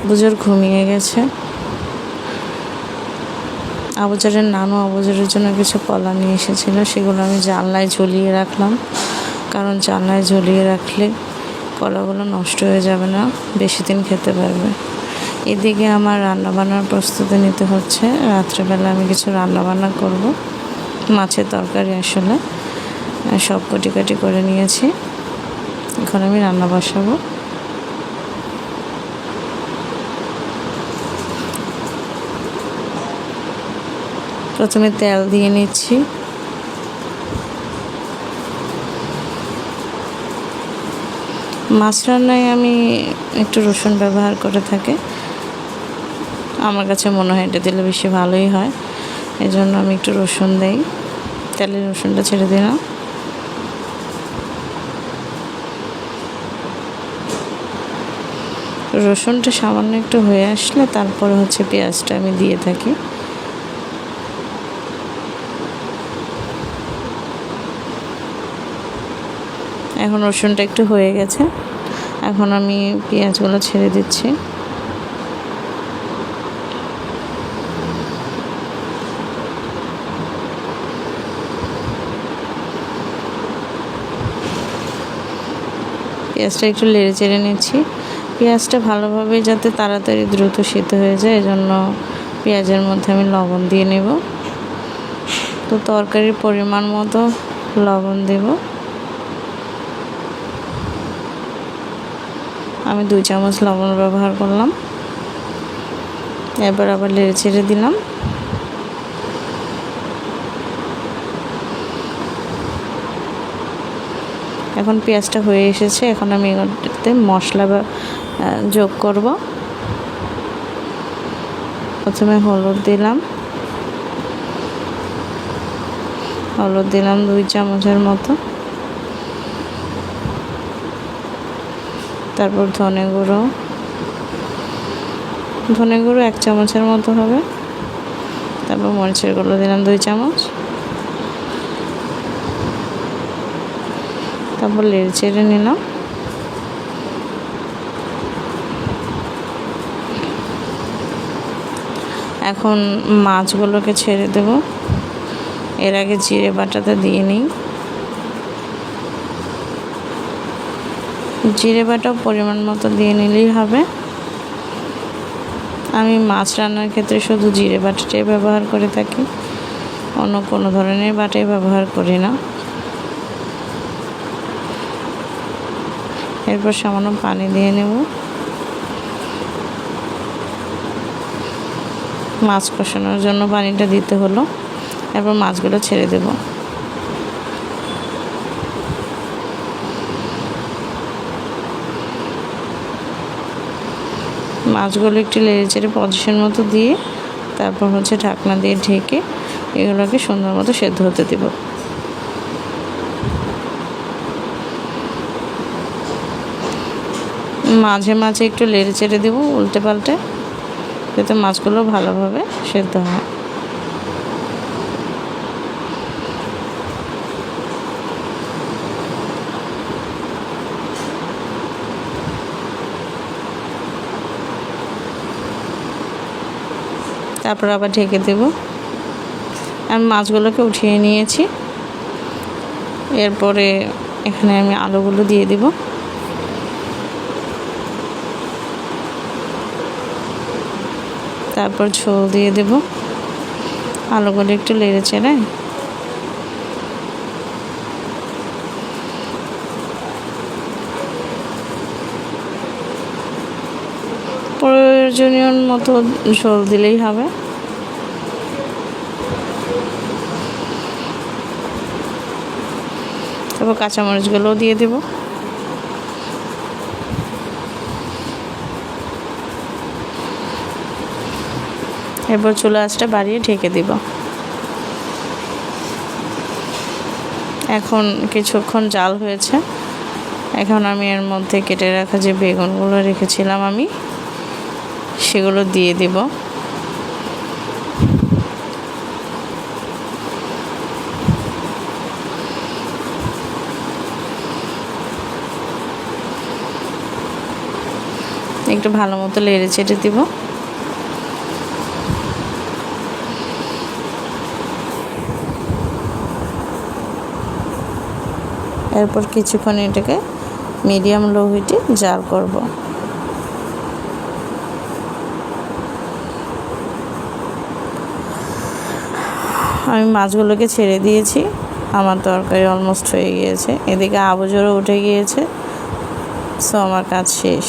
আবুজর ঘুমিয়ে গেছে। আবুজরের নানু আবুজরের জন্য কিছু কলা নিয়ে এসেছিল, সেগুলো আমি জানলায় ঝুলিয়ে রাখলাম, কারণ জানলায় ঝুলিয়ে রাখলে কলাগুলো নষ্ট হয়ে যাবে না, বেশি দিন খেতে পারবে। এদিকে আমার রান্নাবান্নার প্রস্তুতি নিতে হচ্ছে। রাত্রেবেলা আমি কিছু রান্নাবান্না করব, মাছের তরকারি আসলে সব কাটি করে নিয়েছি। এখন আমি রান্না বসাবো। প্রথমে তেল দিয়ে নিচ্ছি। মাছ রান্নায় আমি একটু রসুন ব্যবহার করে থাকি। আমার কাছে মনে হয় এটা দিলে বেশি ভালোই হয়, এই জন্য আমি একটু রসুন দিই। তেলে রসুনটা ছেড়ে দিলাম। রসুনটা সামান্য একটু হয়ে আসলে তারপরে পেঁয়াজটা আমি দিয়ে থাকি। এখন রসুনটা একটু হয়ে গেছে, এখন আমি পেঁয়াজগুলো ছেড়ে দিচ্ছি। পেঁয়াজটা একটু নেড়ে চেড়ে নিচ্ছি। পেঁয়াজটা ভালোভাবে যাতে তাড়াতাড়ি দ্রুত সিদ্ধ হয়ে যায়, এজন্য পেঁয়াজের মধ্যে আমি লবণ দিয়ে নেব। তো তরকারির পরিমাণ মতো লবণ দেব। আমি 2 চামচ লবণ ব্যবহার করলাম। এবার আবার নেড়ে চেড়ে দিলাম। এখন পেঁয়াজটা হয়ে এসেছে, এখন আমি এতে মশলা যোগ করব। প্রথমে হলুদ দিলাম 2 চামচের মতো। তারপর ধনে গুঁড়ো 1 চামচের মতো হবে। তারপর মরিচের গুঁড়ো দিলাম 2 চামচ। তারপর নেড়ে চেড়ে নিলাম। এখন মাছগুলোকে ছেড়ে দেব। এর আগে জিরে বাটাটা দিয়ে নিই। জিরে বাটা পরিমাণ মতো দিয়ে নিলেই হবে। আমি মাছ রান্নার ক্ষেত্রে শুধু জিরে বাটাটাই ব্যবহার করে থাকি, অন্য কোনো ধরনের বাটাই ব্যবহার করি না। এরপর সামান্য পানি দিয়ে নেব। মাছ কষানোর জন্য পানিটা দিতে হলো। এরপর মাছগুলো ছেড়ে দেব। মাছগুলো একটু নেড়ে চেড়ে পজিশন মতো দিয়ে তারপর ঢাকনা দিয়ে ঢেকে এগুলোকে সুন্দর মতো সেদ্ধ হতে দেব। মাঝে মাঝে একটু নেড়ে চেড়ে দেবো উল্টে পাল্টে, যাতে মাছগুলো ভালোভাবে সেদ্ধ হয়। তারপর আবার ঢেকে দেব। আমি মাছগুলোকে উঠিয়ে নিয়েছি। এরপরে এখানে আমি আলুগুলো দিয়ে দেব। তারপর ঝোল দিয়ে দেব। আলুগুলো একটু নেড়ে চেড়ে প্রয়োজনীয় মতো ঝোল দিলেই হবে। তারপর কাঁচামরিচগুলোও দিয়ে দেব। এরপর চুলা আঁচটা বাড়িয়ে ঢেকে দিব। এখন কিছুক্ষণ জাল হয়েছে, এখন আমি এর মধ্যে কেটে রাখা যে বেগুনগুলো রেখেছিলাম আমি সেগুলো দিয়ে দিব। একটু ভালো মতো লেড়ে চেটে দিব। এরপর কিছুক্ষণ এটাকে মিডিয়াম লো হিটে জাল করব। আমি মাছগুলোকে ছেড়ে দিয়েছি, আমার তরকারি অলমোস্ট হয়ে গিয়েছে। এদিকে আবুজোরও উঠে গিয়েছে, সো আমার কাজ শেষ।